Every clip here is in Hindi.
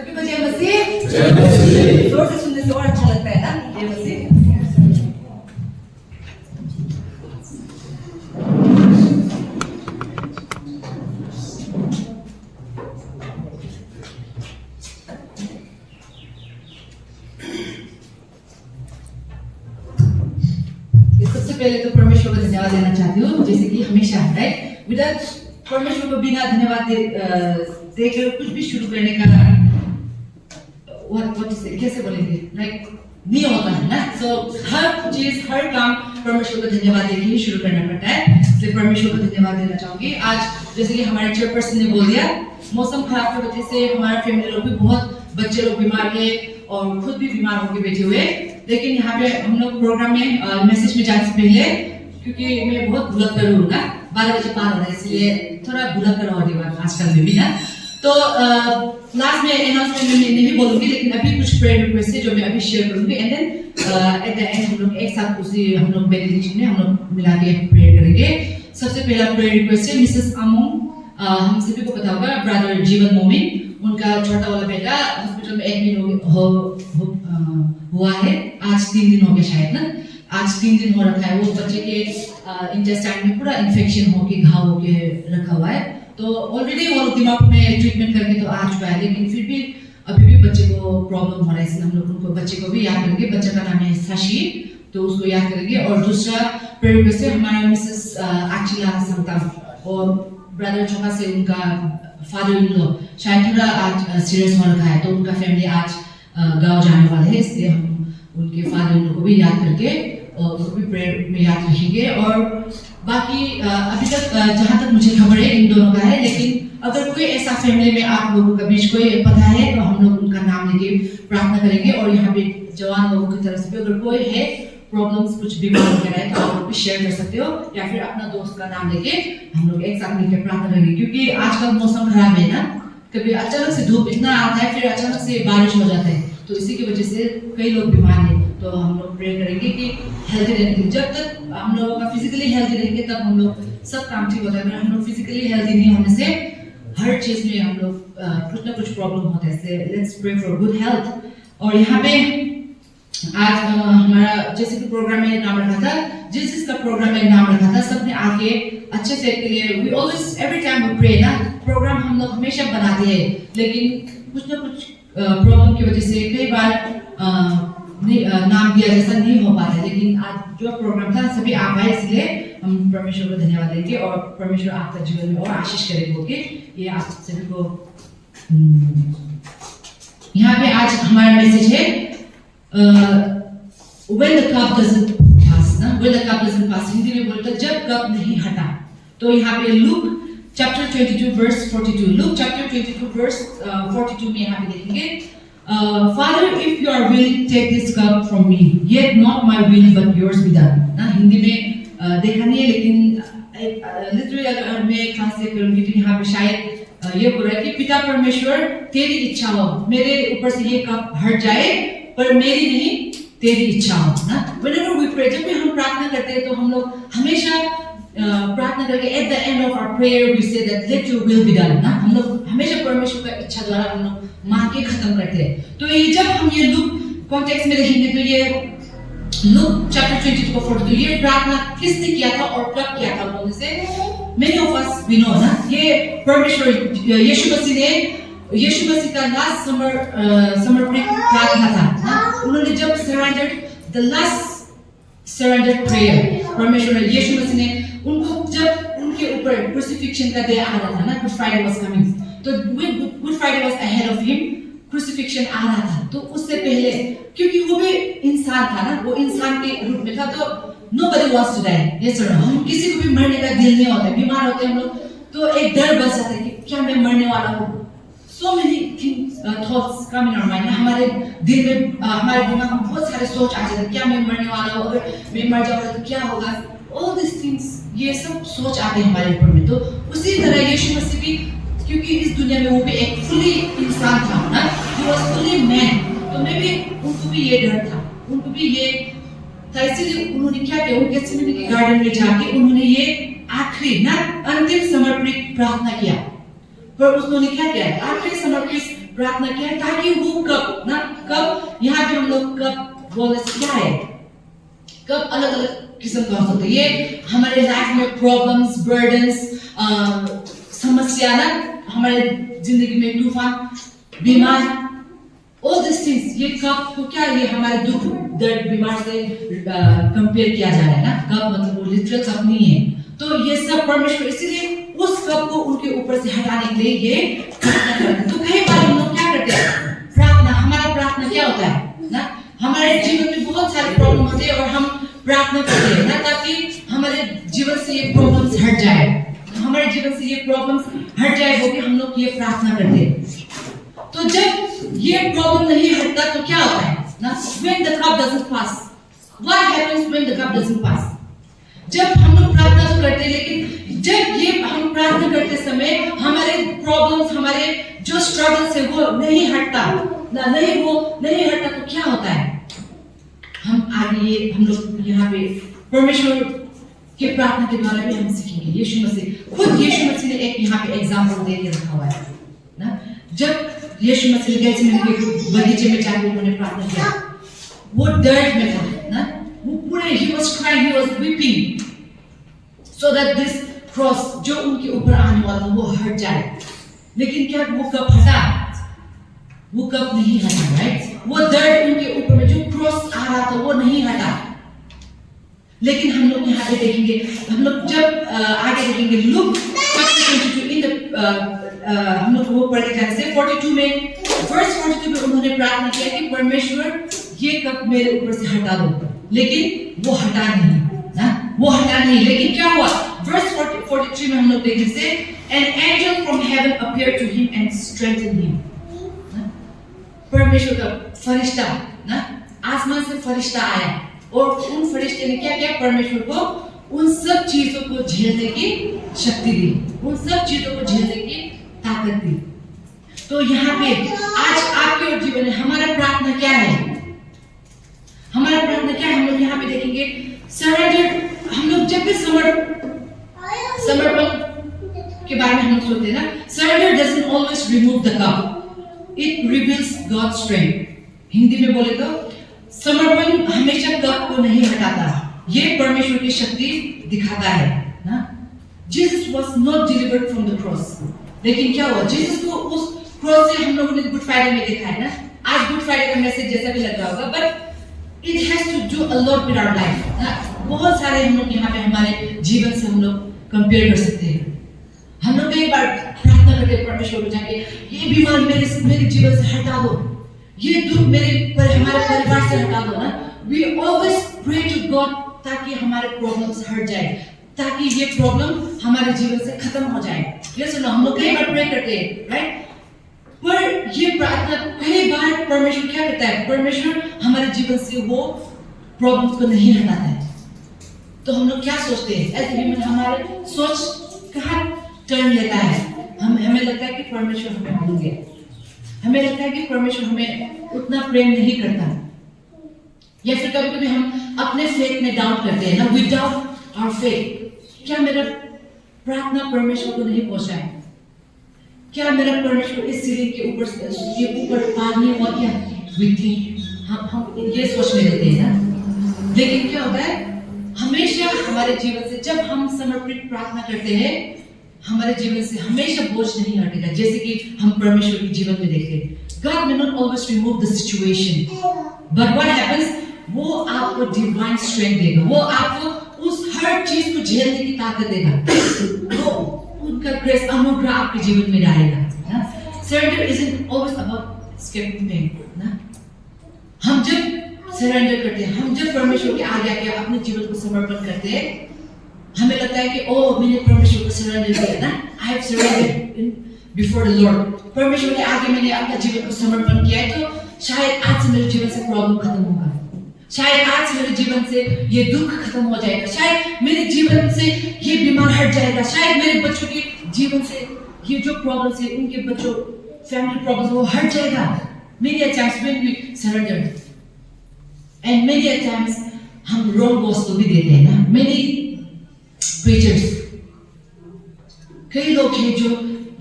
सभी को जय मसीह। जोर से सुनने से और अच्छा लगता है ना, जय मसीह। सबसे पहले तो परमेश्वर को धन्यवाद देना चाहती हूँ, जैसे कि हमेशा राइट, विदाउट परमेश्वर को बिना धन्यवाद देकर कुछ भी शुरू करने का कैसे बोलेंगे, लाइक नहीं होता है ना। सो हर चीज हर काम परमेश्वर को धन्यवाद देकर ही शुरू करना पड़ता है, इसलिए परमेश्वर को धन्यवाद देना चाहूंगी। आज जैसे कि हमारे चेयरपर्सन ने बोल दिया, मौसम खराब की वजह से हमारा फैमिली लोग भी बहुत, बच्चे लोग बीमार है और खुद भी बीमार होकर बैठे हुए, लेकिन यहाँ पे हम लोग प्रोग्राम में मैसेज में जाने से पहले, क्योंकि मैं बहुत भुलक कर हूँ ना, 12 बजे पार हो रहा है, इसलिए थोड़ा भुलक कर हो रही है आजकल में भी ना। तो लास्ट में अनाउंसमेंट में नहीं बोलूंगी, लेकिन अभी कुछ प्रेयर रिक्वेस्ट है जो मैं अभी शेयर करूंगी, and then at the end हम लोग एक साथ उसी हम लोग बेनिडिक्शन में हम लोग मिला के प्रेयर करेंगे। सबसे पहला प्रेयर रिक्वेस्ट है मिसेस अमोंग, हम सभी को पता होगा ब्रदर जीवन मोमिन, उनका छोटा वाला बेटा हॉस्पिटल में एडमिट हुआ है, आज 3 दिन हो गए शायद ना, आज 3 दिन हो रखा है। वो बच्चे के इंटेस्टाइन में पूरा इन्फेक्शन होके घाव होके रखा हुआ है, तो ऑलरेडी वो दिमाग में ट्रीटमेंट करके तो आ चुका है, लेकिन फिर भी अभी भी बच्चे को प्रॉब्लम हो रहा है, इसलिए हम लोग उनको बच्चे को भी याद करेंगे। बच्चे का नाम है साशी, तो उसको याद करेंगे। और दूसरा प्रेयर रिक्वेस्ट है हमारा मिसेस आचिला संताम, और ब्रदर छोटा से उनका फादर इन लॉ शायद थोड़ा आज सीरियस हो रखा है, तो उनका फैमिली आज गांव जाने वाला है, इसलिए हम उनके फादर इन लॉ को भी याद करके और उनको भी प्रेयर में याद रखेंगे। और बाकी अभी तक जहाँ तक मुझे खबर है इन दोनों का है, लेकिन अगर कोई ऐसा फैमिली में आप लोगों का बीच कोई पता है तो हम लोग उनका नाम लेके प्रार्थना करेंगे। और यहाँ पे जवान लोगों की तरफ से अगर कोई है प्रॉब्लम्स, कुछ बीमार वगैरह है, तो आप लोग भी शेयर कर सकते हो, या फिर अपना दोस्त का नाम लेके हम लोग एक साथ मिलकर प्रार्थना करेंगे। क्योंकि आजकल मौसम खराब है ना, कभी अचानक से धूप इतना आता है, फिर अचानक से बारिश हो जाता है, तो इसी की वजह से कई लोग बीमार हैं। तो हम लोग प्रे करेंगे कि हेल्दी रहेंगे, जब तक हम लोगों का फिजिकली हेल्दी रहेंगे तब हम लोग सब काम ठीक होता है। अगर हम लोग फिजिकली हेल्दी नहीं होने से हर चीज में हम लोग कुछ ना कुछ प्रॉब्लम होता है, let's pray for good health. और यहाँ पे आज हमारा जैसे कि प्रोग्राम में नाम रखा था, जिस जिसका प्रोग्राम में नाम रखा था, सबने आके अच्छे से के लिए we always every time we pray ना, प्रोग्राम हम लोग हमेशा बनाते हैं, लेकिन कुछ ना कुछ प्रॉब्लम की वजह से कई बार नाम दिया जैसा नहीं हो पाता। लेकिन आज जो प्रोग्राम था सभी आप आए, इसलिए हम परमेश्वर को धन्यवाद देंगे और परमेश्वर आपका जीवन में और आशीष करेंगे। ये आप सभी को यहाँ पे आज हमारा मैसेज है when the cup doesn't pass ना, when the cup doesn't pass Hindi में बोलते जब कप नहीं हटा। तो यहाँ पे Luke chapter 22 verse 42, Luke chapter 22 verse 42 में यहाँ पे देखेंगे, Father, if you are willing, take this cup from me, yet not my will but yours be done। ना हिंदी में देखा नहीं है, लेकिन लिटरली अगर मैं ट्रांसलेट करूँगी तो यहाँ पे शायद ये बोल रहा है कि पिता परमेश्वर तेरी इच्छा हो, मेरे ऊपर से ये कप हट जाए, पर मेरी नहीं तेरी इच्छा हो ना। Whenever we pray, जब भी हम प्रार्थना करते हैं तो हम लोग हमेशा प्रार्थना करके at the end of our prayer we say that let your will be done ना, हम लोग हमेशा परमेश्वर का इच्छा द्वारा हम लोग मांग के खत्म करते हैं। तो ये जब हम ये लूक कॉन्टेक्स्ट में देखेंगे तो ये लूक चैप्टर 22 को 42 ये प्रार्थना किसने किया था और कब किया था बोलने से many of us we know ना, ये परमेश्वर यीशु मसीह का लास्ट समर्पित प्रार्थना था ना। उन्होंने जब surrendered the last surrender prayer, परमेश्वर यीशु मसीह ने उनको जब उनके ऊपर क्रूसिफिक्शन का डे आ रहा था ना, गुड फ्राइडे वाज कमिंग, तो Good Friday was ahead of him, crucifixion आ रहा था, तो उससे पहले क्योंकि वो भी इंसान था ना, वो इंसान के रूप में था, तो nobody wants to die, yes or no, हम किसी को भी मरने का दिल नहीं होता, बीमार होते हैं हम लोग तो एक डर बस जाता है कि क्या मैं मरने वाला हूँ। So many things, thoughts come in our mind, हमारे दिल में हमारे दिमाग में बहुत सारे सोच आ जाते हैं, क्या मैं मरने वाला हूँ, अगर मैं मर जाऊँगा तो क्या होगा, all these things, ये सब सोच आते हैं हमारे ऊपर में। तो उसी तरह यीशु मसीह भी, क्योंकि इस दुनिया में वो भी एक फुली इंसान था ना, he was fully man, तो मैं भी उनको भी ये डर था, उनको भी ये था, इसलिए उन्होंने क्या किया, उनके गेत्सेमनी के गार्डन में जाके उन्होंने ये आखिरी ना अंतिम समर्पित प्रार्थना किया। पर उन्होंने क्या किया, आखिरी समर्पित प्रार्थना किया है ताकि वो कब यहाँ पे हम लोग कब बोलने से क्या है, कब अलग अलग किस्म का हो सकता है। ये हमारे लाइफ में प्रॉब्लम्स, बर्डन्स, समस्या ना, हमारे जिंदगी में तूफान, बीमार, all these things, ये कब को क्या, ये हमारे दुख दर्द बीमार से कंपेयर किया जा रहा है ना। कब मतलब वो लिटरल कब नहीं है। तो ये सब परमेश्वर इसीलिए उस कब को उनके ऊपर से हटाने के लिए ये प्रार्थना करते हैं। तो कई बार हम लोग क्या करते हैं, प्रार्थना, हमारा प्रार्थना क्या होता है ना, हमारे जीवन में बहुत सारे प्रॉब्लम होते हैं और हम प्रार्थना करते हैं ना ताकि हमारे जीवन से ये प्रॉब्लम्स हट जाए, हमारे जीवन से ये प्रॉब्लम्स हट जाए, वो कि हम लोग ये प्रार्थना करते हैं। तो जब ये प्रॉब्लम नहीं हटता तो क्या होता है ना, when the cup doesn't pass, what happens when the cup doesn't pass? जब हम लोग प्रार्थना तो करते हैं, लेकिन जब ये हम प्रार्थना करते समय हमारे प्रॉब्लम्स, हमारे जो स्ट्रगल्स है वो नहीं हटता ना, नहीं हटता तो क्या होता है, हम आगे हम लोग यहाँ पे परमेश्वर के प्रार्थना के द्वारा भी हम सीखेंगे। यीशु मसीह खुद, यीशु मसीह ने एक यहाँ पे एग्जाम्पल दे के रखा हुआ है ना। जब यीशु मसीह ने गेत्सेमनी के बगीचे में जाकर उन्होंने प्रार्थना किया, वो दर्द में था ना, वो पूरे he was crying, he was weeping so that this cross जो उनके ऊपर आने वाला था वो हट जाए। लेकिन क्या वो कब हटा, वो कब नहीं हटा, राइट। वो दर्द उनके ऊपर में जो क्रॉस आ रहा था वो नहीं हटा। लेकिन हम लोग यहाँ पे देखेंगे, हम लोग जब आगे देखेंगे लुक हम लोग वो पढ़ के जाने से 42 में, वर्स 42 में उन्होंने प्रार्थना किया कि परमेश्वर ये कप मेरे ऊपर से हटा दो, लेकिन वो हटा नहीं ना, वो हटा नहीं। लेकिन क्या हुआ, वर्स 43 में हम लोग देखें से an angel from heaven appeared to him and strengthened him। परमेश्वर का फरिश्ता ना, आसमान से फरिश्ता आया और उन फरिश्ते ने क्या किया, परमेश्वर को उन सब चीजों को झेलने की शक्ति दी, उन सब चीजों को झेलने की ताकत दी। तो यहाँ पे आज आपके और जीवन में हमारा प्रार्थना क्या है, हमारा प्रार्थना क्या है, हम लोग यहाँ पे देखेंगे सरेंडर। हम लोग जब भी समर्पण के बारे में हम लोग सोचते हैं ना, surrender doesn't always remove the cup, it reveals God strength. Hindi में बोले तो समर्पण हमेशा कप को नहीं हटाता, ये परमेश्वर की शक्ति दिखाता है ना। Jesus was not delivered from the cross, लेकिन क्या हुआ, जीसस को उस क्रॉस से हम लोगों ने गुड फ्राइडे में देखा है ना। आज गुड फ्राइडे का मैसेज जैसा भी लग रहा होगा, but it has to do a lot with our life. बहुत सारे हम लोग यहाँ पे हमारे जीवन से हम लोग कंपेयर कर सकते हैं। हम लोग एक बार प्रार्थना करते हैं परमेश्वर को जाके, ये बीमार मेरे जीवन से हटा दो, ये दुख हमारे परिवार से हटा दो ना। We always pray to God ताकि हमारे प्रॉब्लम्स हट जाए, ताकि ये प्रॉब्लम हमारे जीवन से खत्म हो जाए। ये सुनो, हम लोग कई बार प्रे करते हैं, राइट। पर ये प्रार्थना कई बार परमेश्वर क्या करता है, परमेश्वर हमारे जीवन से वो प्रॉब्लम्स को नहीं हटाता है। तो हम लोग क्या सोचते हैं, एज ह्यूमन हमारे सोच कहाँ टर्न लेता है, हमें लगता है कि परमेश्वर हमें भूल गया, हमें लगता है कि परमेश्वर हमें उतना प्रेम नहीं करता, या फिर कभी कभी हम अपने फेथ में डाउट करते हैं ना, वी डाउट आवर फेथ। क्या मेरा प्रार्थना परमेश्वर को नहीं पहुंचा है, क्या मेरा परमेश्वर इस सीढ़ी के ऊपर पार नहीं हुआ क्या, हम ये सोचने लगते हैं ना। लेकिन क्या होता है, हमेशा हमारे जीवन से जब हम समर्पित प्रार्थना करते हैं, हमारे जीवन से हमेशा बोझ नहीं हटेगा। जैसे कि हम परमेश्वर के जीवन में देखते हैं, God may not always remove the situation, but what happens, वो आपको डिवाइन स्ट्रेंथ देगा, वो आपको उस हर चीज को झेलने की ताकत देगा, वो उनका ग्रेस अनुग्रह आपके जीवन में डालेगा। Surrender isn't always about escaping pain ना। हम जब सरेंडर करते हैं, हम जब परमेश्वर के आगे आके अपने जीवन को समर्पण करते हैं, हमें लगता है कि ओ मैंने परमेश्वर को सरेंडर किया ना, I have surrendered before the Lord। परमेश्वर के आगे मैंने अपना जीवन को समर्पण किया है, तो शायद आज से मेरे जीवन से प्रॉब्लम खत्म होगा, शायद आज से मेरे जीवन से ये दुख खत्म हो जाएगा, शायद मेरे जीवन से ये बीमार हट जाएगा, शायद मेरे बच्चों के जीवन से ये जो प्रॉब्लम्स है, उनके बच्चों फैमिली प्रॉब्लम्स वो हट जाएगा। Many a times when we surrender, and many a times हम wrong gospel भी देते हैं ना। Many preachers, कई लोग हैं जो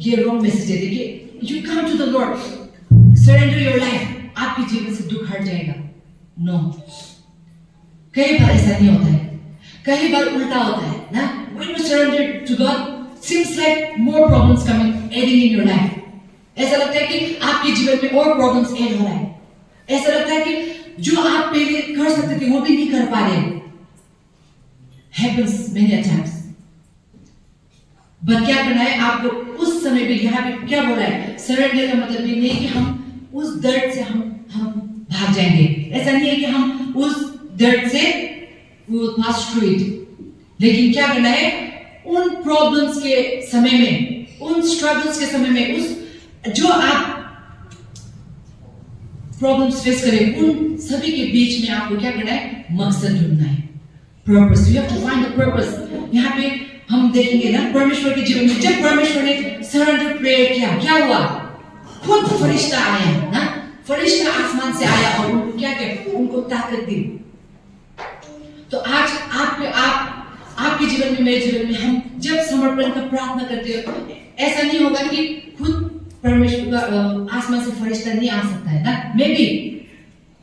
ये wrong message देते हैं कि you come to the Lord, surrender your life, आपके जीवन से दुख हट जाएगा? No. कई बार ऐसा नहीं होता है, कई बार उल्टा होता है ना. When you surrender to God, seems like more problems coming, adding in your life. ऐसा लगता है कि आपके जीवन में और problems add हो रहा है. ऐसा लगता है कि जो आप पहले कर सकते थे वो भी नहीं कर पा रहे. Happens many times. बट क्या करना है आपको उस समय भी. यहाँ पे क्या बोल रहा है? सरेंडर का मतलब ये नहीं कि हम उस दर्द से हम भाग जाएंगे. ऐसा नहीं है कि हम उस दर्द से we will pass through it. लेकिन क्या करना है? उन प्रॉब्लम्स के समय में, उन स्ट्रगल्स के समय में, उस जो आप प्रॉब्लम्स फेस करें उन सभी के बीच में आपको क्या करना है? मकसद ढूंढना है. Purpose. You have to find the purpose. यहाँ पे हम देखेंगे ना परमेश्वर के जीवन में जब परमेश्वर ने सरेंडर प्रेयर किया, क्या हुआ? खुद फरिश्ता आया ना, फरिश्ता आसमान से आया और उनको क्या किया? उनको ताकत दी. तो आज आपके जीवन में, मेरे जीवन में हम जब समर्पण का प्रार्थना करते हो, ऐसा नहीं होगा कि खुद परमेश्वर का आसमान से फरिश्ता नहीं आ सकता है ना. Maybe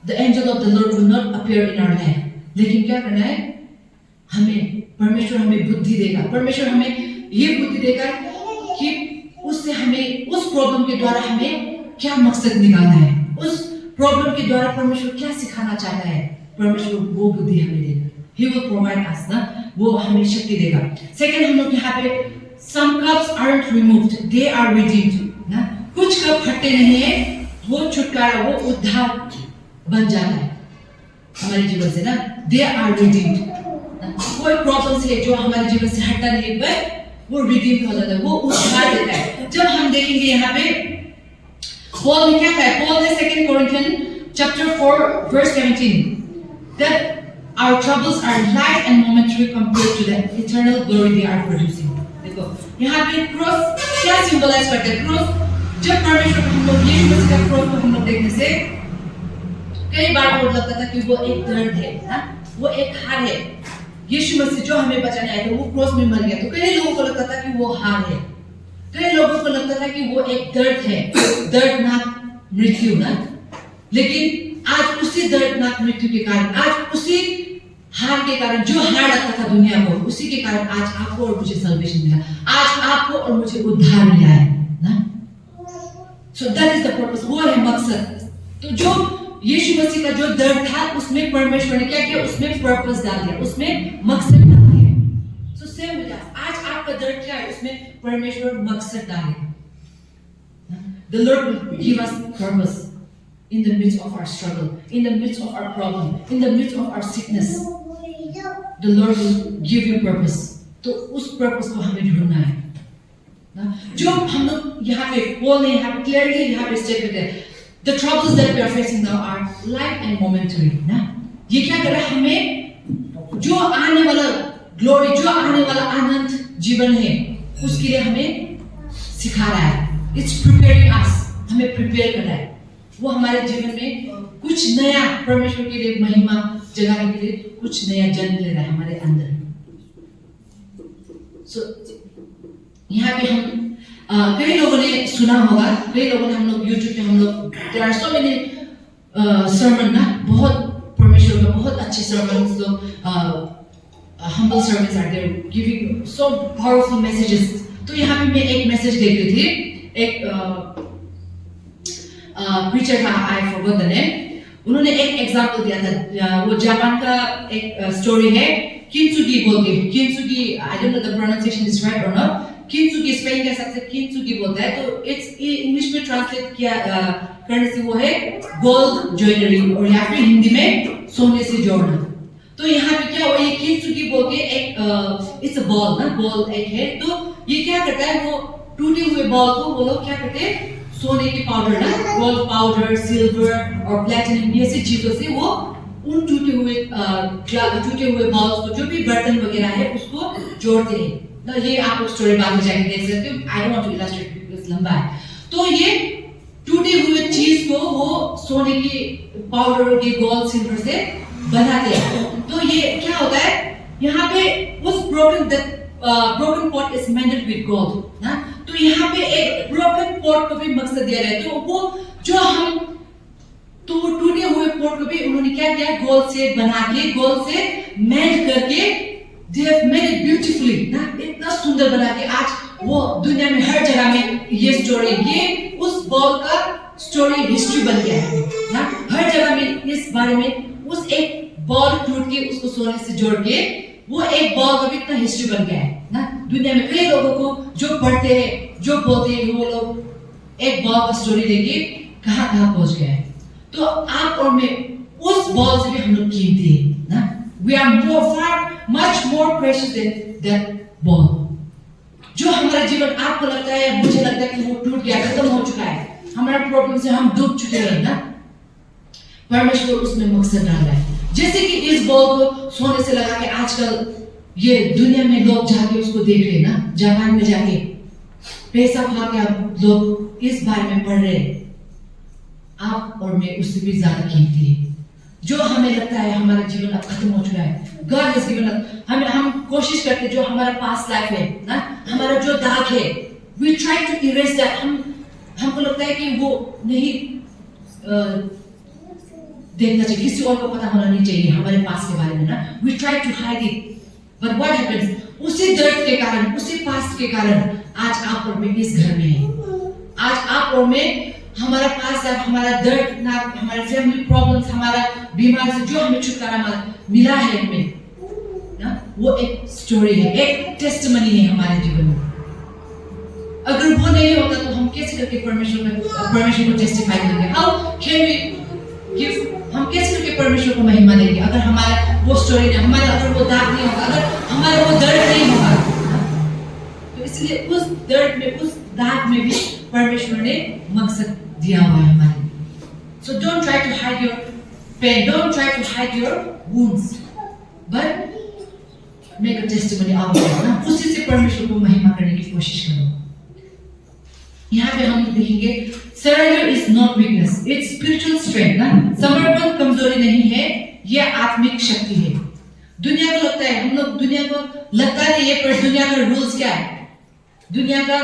the angel of the Lord will not appear in our life. लेकिन क्या करना है? हमें परमेश्वर हमें बुद्धि देगा. परमेश्वर हमें ये बुद्धि देगा कि उससे हमें उस प्रॉब्लम के द्वारा हमें क्या मकसद निकालना है, उस प्रॉब्लम के द्वारा परमेश्वर क्या सिखाना चाहता है. परमेश्वर वो बुद्धि हमें देगा. He will provide us ना, वो हमें शक्ति देगा. सेकंड हम लोग यहाँ पे some cups aren't removed, they are redeemed ना. कुछ कप हटते नहीं है, वो छुटकारा, वो उद्धार बन जाता है हमारे जीवन से ना. They are redeemed. कोई प्रॉब्लम से जो हमारे जीवन से हटता नहीं है पर वो रिडीम हो जाता है, वो उद्धार देता है. जब हम देखेंगे यहाँ पे पॉल ने क्या कहा? पॉल ने 2 Corinthians chapter 4 verse 17 that our troubles are light and momentary compared to the eternal glory they are producing. देखो यहाँ पे क्रॉस क्या सिंबलाइज करते हैं? क्रॉस जब परमेश्वर को हम लोग यीशु मसीह का क्रॉस को हम लोग देखने से कई बार वो लगता था कि वो एक दर्द है ना, वो एक हार है. यीशु मसीह जो हमें बचाने आए थे वो क्रॉस में मर गया. तो कई लोगों को लगता था कि वो हार है, कई लोगों को लगता था कि वो एक दर्द है, दर्दनाक मृत्यु ना. लेकिन आज उसी दर्दनाक मृत्यु के कारण, आज उसी हार के कारण, जो हार लगता था दुनिया को, उसी के कारण आज आपको और मुझे सल्वेशन मिला, आज आपको और मुझे उद्धार मिला है ना. So that is the purpose. वो है मकसद. तो जो यीशु मसीह का जो दर्द था उसमें परमेश्वर ने क्या किया? उसमें पर्पस डाल दिया, उसमें मकसद डाल दिया. So same with us. आज आपका दर्द क्या है? उसमें परमेश्वर मकसद डालेगा. The Lord will give us purpose in the midst of our struggle, in the midst of our problem, in the midst of our sickness. The Lord will give you purpose. तो उस पर्पस को हमें ढूंढना है ना. जो हम लोग यहाँ पे बोल रहे हैं, क्लियरली यहाँ पे स्टेट करते हैं, the troubles that we are facing now are light and momentary ना. ये क्या कर रहा है? हमें जो आने वाला ग्लोरी, जो आने वाला आनंद जीवन है उसके लिए हमें सिखा रहा है. It's preparing us, हमें प्रिपेयर कर रहा है. वो हमारे जीवन में कुछ नया परमेश्वर के लिए महिमा जगाने के लिए कुछ नया जन्म ले रहा है हमारे अंदर. So यहाँ पे हम कई लोगों ने सुना होगा, कई लोगों ने, हम लोग YouTube पे हम लोग there are so many sermon ना, बहुत परमेश्वर का बहुत अच्छे sermons लोग humble sermons are there giving so powerful messages. तो यहाँ पे मैं एक मैसेज देख रही थी, एक preacher था, I forgot the name. उन्होंने एक एग्जाम्पल दिया था. वो जापान का एक स्टोरी है, किंसुगी बोल के. Kintsugi, I don't know the pronunciation is right or not. Kintsugi spelling कैसा है? किंसुगी बोलता है. तो इट्स इंग्लिश में ट्रांसलेट किया करने से वो है गोल्ड ज्वेलरी, और या फिर हिंदी में सोने से जोड़ना. तो यहाँ पे क्या हुआ? ये किंसुगी बोल के एक इट्स अ बॉल ना, बॉल एक है. तो ये क्या करता है? वो टूटे हुए बॉल को वो लोग क्या करते हैं? सोने के पाउडर ना, गोल्ड पाउडर, सिल्वर और प्लैटिनम, ये ऐसी चीजों से वो उन टूटे हुए बॉल्स को, जो भी बर्तन वगैरह है, उसको जोड़ते हैं. तो ये आप लोग स्टोरी बाद में जाके देख सकते हो. I don't want to illustrate because लंबा है. तो ये टूटे हुए चीज को वो सोने की पाउडर के गोल्ड सिल्वर से बनाते हैं. तो ये क्या होता है? यहाँ पे उस broken pot is mended with gold ना. तो यहाँ पे एक broken pot को भी मकसद दिया गया है. तो वो जो हम तो टूटे हुए पोर्ट को भी उन्होंने क्या किया, गोल्ड से बना के, गोल्ड से मेल्ट करके, they have made it beautifully, ना इतना सुंदर बना के आज वो दुनिया में हर जगह में ये स्टोरी, ये उस बॉल का स्टोरी हिस्ट्री बन गया है ना। हर जगह में इस बारे में उस एक बॉल टूट के उसको सोने से जोड़ के वो एक बॉल का भी इतना हिस्ट्री बन गया है ना। दुनिया में कई लोगों को जो पढ़ते हैं, जो बोलते हैं, वो लोग एक बॉल का स्टोरी देके कहां कहां पहुंच गए हैं। तो आप और मैं उस बॉल से भी हम लोग कीमती हैं ना। We are much more precious than that ball. जो हमारा जीवन आपको लगता है, मुझे लगता है कि वो टूट गया, खत्म हो चुका है, हमारा प्रॉब्लम से हम डूब चुके हैं ना, परमेश्वर उसमें मकसद डाल रहा है। जैसे कि इस बॉल को सोने से लगा के आजकल ये दुनिया में लोग जाके उसको देख रहे हैं ना, जापान में जाके पैसा खा के अब लोग इस बारे में पढ़ रहे हैं। आप और मैं उससे भी ज्यादा कीमती है। जो हमें लगता है हमारा जीवन अब खत्म हो चुका है, God has given us, हम कोशिश करते हैं जो हमारा पास्ट लाइफ है ना, हमारा जो दाग है, we try to erase that, हमको लगता है कि वो नहीं देखना चाहिए, किसी और को पता होना नहीं चाहिए हमारे पास्ट के बारे में ना, we try to hide it, but what happens, उसी दर्द के कारण, उसी पास्ट के कारण आज आप और मैं इस घर में हैं। आज आप और मैं हमारा पास है, हमारा दर्द ना, हमारे फैमिली प्रॉब्लम्स, हमारा बीमार से जो हमें छुटकारा मिला है हमें ना, वो एक स्टोरी है, एक टेस्टिमनी है हमारे जीवन में। अगर वो नहीं होता तो हम कैसे करके परमेश्वर को टेस्टिफाई करेंगे? हाउ कैन वी गिव, हम कैसे करके परमेश्वर को महिमा देंगे अगर हमारा वो स्टोरी नहीं, हमारा अगर वो दाग नहीं होगा, अगर हमारा वो दर्द नहीं होगा। तो इसलिए उस दर्द में, उस दाग में भी परमेश्वर ने मकसद दिया हुआ है हमारे। So don't try to hide your pain, don't try to hide your wounds, but make a testimony out of it ना, उसी से परमेश्वर को महिमा करने की कोशिश करो। यहाँ पे हम देखेंगे surrender is not weakness, it's spiritual strength ना। समर्पण कमजोरी नहीं है, यह आत्मिक शक्ति है। दुनिया को लगता है, हम लोग दुनिया को लगता नहीं है, पर दुनिया का रूल्स क्या है, दुनिया का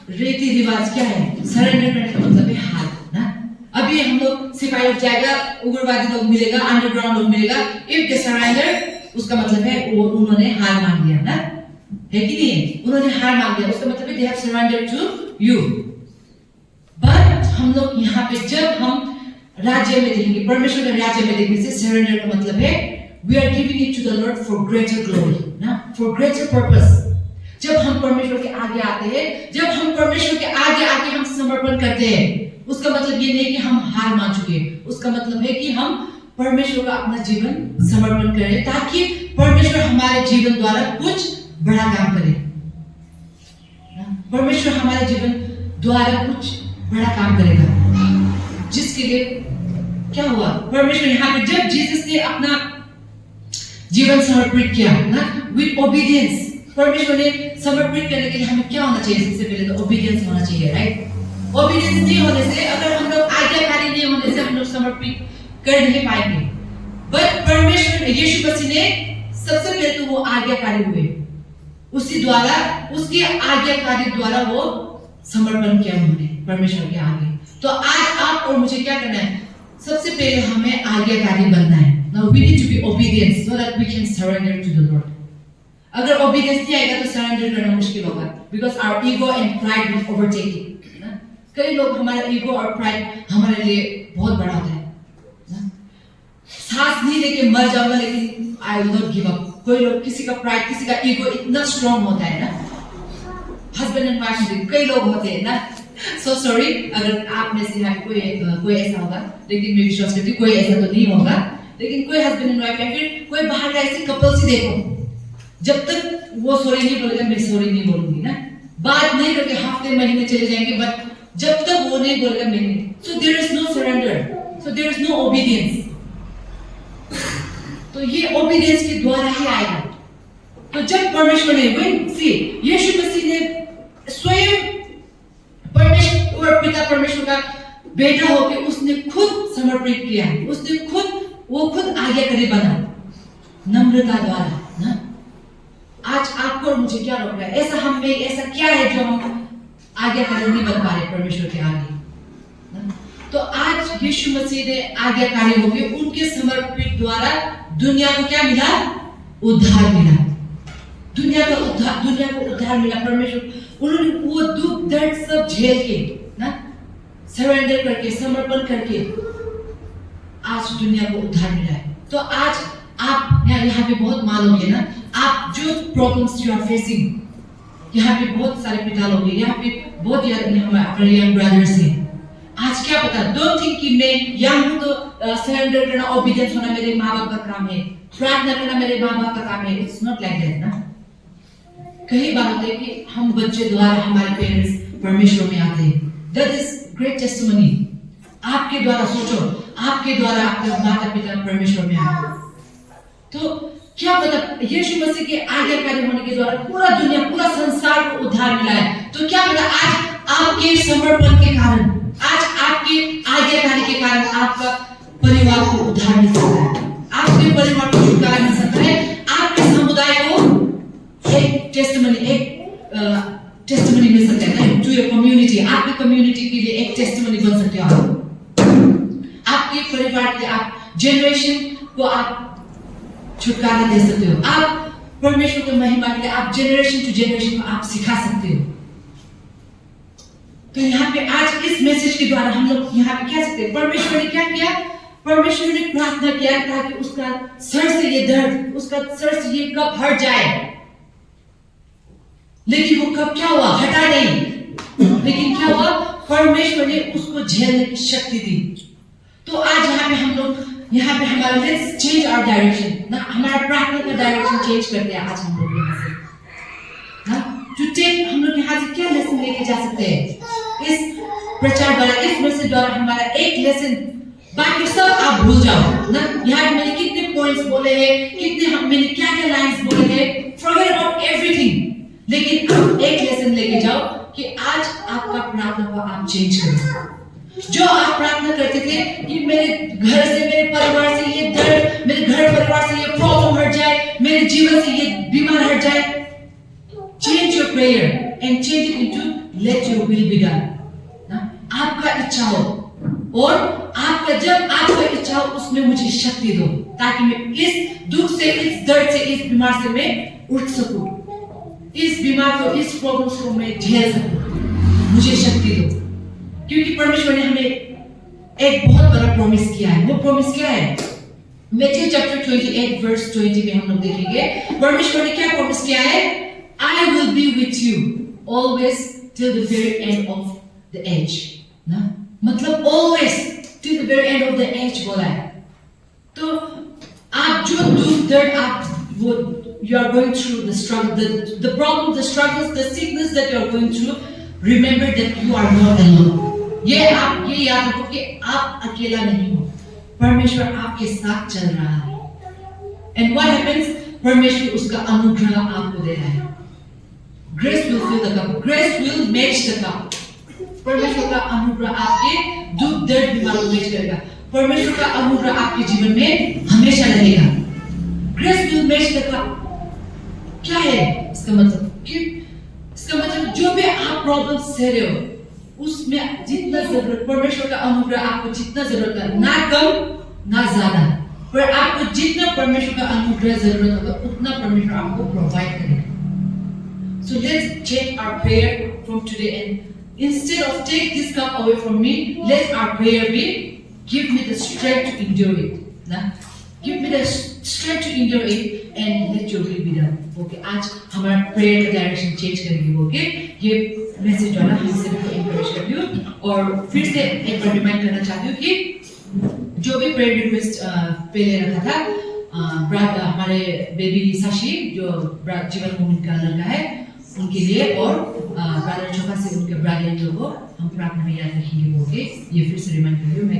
रीति रिवाज क्या है? सरेंडर करने का मतलब है हार ना। अभी हम लोग सिपाही लोग जाएगा, उग्रवादी लोग मिलेगा, अंडरग्राउंड लोग मिलेगा, इफ दे सरेंडर उसका मतलब है वो उन्होंने हार मान लिया ना, है कि नहीं? उन्होंने हार मान लिया, उसका मतलब है they have surrendered to you. But हम लोग यहाँ पे जब हम राज्य में देखेंगे, परमेश्वर के राज्य में देखने से सरेंडर का मतलब है we are giving it to the Lord for greater glory ना, फॉर ग्रेटर पर्पस। जब हम परमेश्वर के आगे आते हैं, जब हम परमेश्वर के आगे आके हम समर्पण करते हैं, उसका मतलब ये नहीं कि हम हार मान चुके, उसका मतलब है कि हम परमेश्वर का अपना जीवन समर्पण करें ताकि परमेश्वर हमारे जीवन द्वारा कुछ बड़ा काम करे। परमेश्वर हमारे जीवन द्वारा कुछ बड़ा काम करेगा, जिसके लिए क्या हुआ, परमेश्वर यहाँ पे जब जीसस ने अपना जीवन समर्पित किया ना, विद ओबीडियंस, परमेश्वर ने समर्पित करने के लिए हमें क्या होना चाहिए? सबसे पहले तो ओबीडियंस होना चाहिए, राइट? ओबीडियंस नहीं होने से, अगर हम लोग आज्ञाकारी नहीं होने से हम लोग समर्पित कर नहीं पाएंगे। बट परमेश्वर यीशु मसीह ने सबसे पहले तो वो आज्ञाकारी हुए, उसी द्वारा, उसके आज्ञाकारी द्वारा वो समर्पण किया उन्होंने परमेश्वर के आगे। तो आज आप और मुझे क्या करना है? सबसे पहले हमें आज्ञाकारी बनना है। Now we need to be obedient so that we can surrender to the Lord. अगर obedience नहीं आएगा तो surrender करना मुश्किल होगा, because our ego and pride will overtake it. कई लोग, हमारा ego और pride हमारे लिए बहुत बड़ा होता है। सांस नहीं लेके मर जाऊंगा लेकिन I will not give up. कोई लोग, किसी का pride, किसी का ego इतना strong होता है ना, husband and wife में कई लोग होते हैं ना। So sorry अगर आप में से यहाँ कोई ऐसा होगा, लेकिन मैं विश्वास करती हूँ कोई ऐसा तो नहीं होगा। लेकिन कोई हस्बैंड एंड वाइफ या फिर कोई बाहर का ऐसे कपल्स ही देखो, जब तक वो सॉरी नहीं बोलेगा मैं सॉरी नहीं बोलूंगी ना, बात नहीं करके हफ्ते महीने चले जाएंगे, बट जब तक वो नहीं बोलेगा मैं नहीं, so there is no surrender, so there is no obedience। तो ये obedience के द्वारा ही आएगा। तो जब परमेश्वर ने, यीशु मसीह ने स्वयं परमेश्वर पिता परमेश्वर का बेटा होकर उसने खुद समर्पित किया, उसने खुद आज्ञाकारी बना नम्रता द्वारा ना। आज आपको और मुझे क्या रोक रहा है? ऐसा हम में ऐसा क्या है जो हम आज्ञाकारी नहीं बन पा रहे परमेश्वर के आगे ना? तो आज यीशु मसीह ने आज्ञाकारी होकर उनके समर्पित द्वारा दुनिया को क्या मिला? उद्धार मिला। दुनिया को उद्धार मिला। परमेश्वर उन्होंने वो दुख दर्द सब झेल के ना सरेंडर करके समर्पण करके आज दुनिया को उद्धार मिला है। तो आज आप यहाँ पे बहुत मानोगे ना, आप जो प्रॉब्लम्स यू आर फेसिंग, यहाँ पे बहुत सारे पिता लोग हैं, यहाँ पे बहुत हमारे यंग ब्रदर्स हैं। आज क्या पता, डोंट थिंक कि मैं यंग हूँ तो सरेंडर करना, ओबीडियंस होना मेरे माँ बाप का काम है, प्रार्थना करना मेरे माँ बाप का काम है। इट्स नॉट लाइक दैट ना। कई बार होता है कि हम बच्चे द्वारा हमारे पेरेंट्स परमेश्वर में आते हैं। That is great testimony. आपके द्वारा सोचो, आपके द्वारा आपके माता पिता परमेश्वर में आए। तो क्या पता यीशु मसीह के आज्ञाकारी होने के द्वारा पूरा दुनिया, पूरा संसार को उद्धार मिला है। तो क्या पता आज आपके समर्पण के कारण, आज आपके आज्ञाकारी के कारण आपका परिवार को उद्धार मिल सकता है, आपके परिवार को छुटकारा मिल सकता है, आपके समुदाय को एक टेस्टिमनी मिल सकता है टू योर कम्युनिटी। आपकी कम्युनिटी के लिए एक टेस्टिमनी बन सकते हो आप। आपके परिवार के आप जेनरेशन को आप छुटकारा दे सकते हो। आप परमेश्वर की महिमा के लिए आप जेनरेशन टू जेनरेशन को आप सिखा सकते हो। तो यहाँ पे आज इस मैसेज के द्वारा हम लोग यहाँ पे क्या सकते हैं? परमेश्वर ने क्या किया? परमेश्वर ने प्रार्थना किया ताकि उसका सर से ये दर्द, उसका सर से ये कब हट जाए। लेकिन वो कब क्या हुआ? हटा नहीं। लेकिन क्या हुआ? परमेश्वर ने उसको झेलने की शक्ति दी। तो आज यहाँ पे हम लोग यहाँ पे हमारा लेट्स चेंज आवर डायरेक्शन ना, हमारा प्रार्थना का डायरेक्शन चेंज करते हैं आज हम लोग यहाँ से ना। टू टेक, हम लोग यहाँ से क्या लेसन लेके जा सकते हैं इस प्रचार द्वारा, इस मैसेज द्वारा? हमारा एक लेसन, बाकी सब आप भूल जाओ ना। यहाँ पे मैंने कितने पॉइंट्स बोले हैं, मैंने क्या क्या लाइन्स बोले हैं, फॉरगेट अबाउट एवरीथिंग। लेकिन आप एक लेसन लेके जाओ कि आज आपका प्रार्थना को आप चेंज करो। जो आप प्रार्थना करते थे कि मेरे घर से, मेरे परिवार से ये दर्द, मेरे घर परिवार से ये प्रॉब्लम हट जाए, मेरे जीवन से ये बीमार हट जाए, change your prayer and change it into let your will be done ना। आपका इच्छा हो, और आपका जब आपका इच्छा हो उसमें मुझे शक्ति दो ताकि मैं इस दुख से, इस दर्द से, इस बीमार से मैं उठ सकूं, इस बीमार को, इस प्रॉब्लम्स को मैं झेल सकूं। मुझे शक्ति दो, क्योंकि परमेश्वर ने हमें एक बहुत बड़ा प्रॉमिस किया है। वो प्रॉमिस क्या है? मैथ्यू चैप्टर 28 वर्स 20 में हम लोग देखेंगे परमेश्वर ने क्या प्रॉमिस किया है? I will be with you always till the very end of the age ना, मतलब always till the very end of the age बोला है। तो आप जो दुख दर्द आप वो you are going through, the struggle, the problem, the struggles, the sickness that you are going through, remember that you are not alone। ये आप ये याद रखो कि आप अकेला नहीं हो, परमेश्वर आपके साथ चल रहा है। And what happens? परमेश्वर उसका अनुग्रह आपको दे रहा है। Grace will fill the cup, grace will match the cup। परमेश्वर का अनुग्रह आपके दुख दर्द बीमारी को मैच करेगा। परमेश्वर का अनुग्रह आपके जीवन में हमेशा रहेगा। Grace will match the cup। क्या है इसका मतलब? इसका मतलब जो भी आप प्रॉब्लम सह रहे हो उसमें जितना जरूरत, परमेश्वर का अनुग्रह आपको जितना जरूरत है, ना कम ना ज्यादा, पर आपको जितना परमेश्वर का अनुग्रह जरूरत होगा उतना परमेश्वर आपको प्रोवाइड करेगा। So let's take our prayer from today, and instead of take this cup away from me, let our prayer be, give me the strength to endure it ना, give me the strength to endure it and let your will be done। Okay, आज हमारा प्रेयर का डायरेक्शन चेंज करेंगे। ओके, ये मैसेज द्वारा हम सभी को एनकरेज करती हूँ और फिर से एक बार रिमाइंड करना चाहती हूँ कि जो भी प्रेयर रिक्वेस्ट पहले रखा था, हमारे बेबी साशी जो जीवन मोमिन का लड़का है उनके लिए, और ब्रदर चोका से उनके ब्रदर को हम प्रार्थना में याद रखेंगे। ओके, ये फिर से रिमाइंड करती हूँ। मैं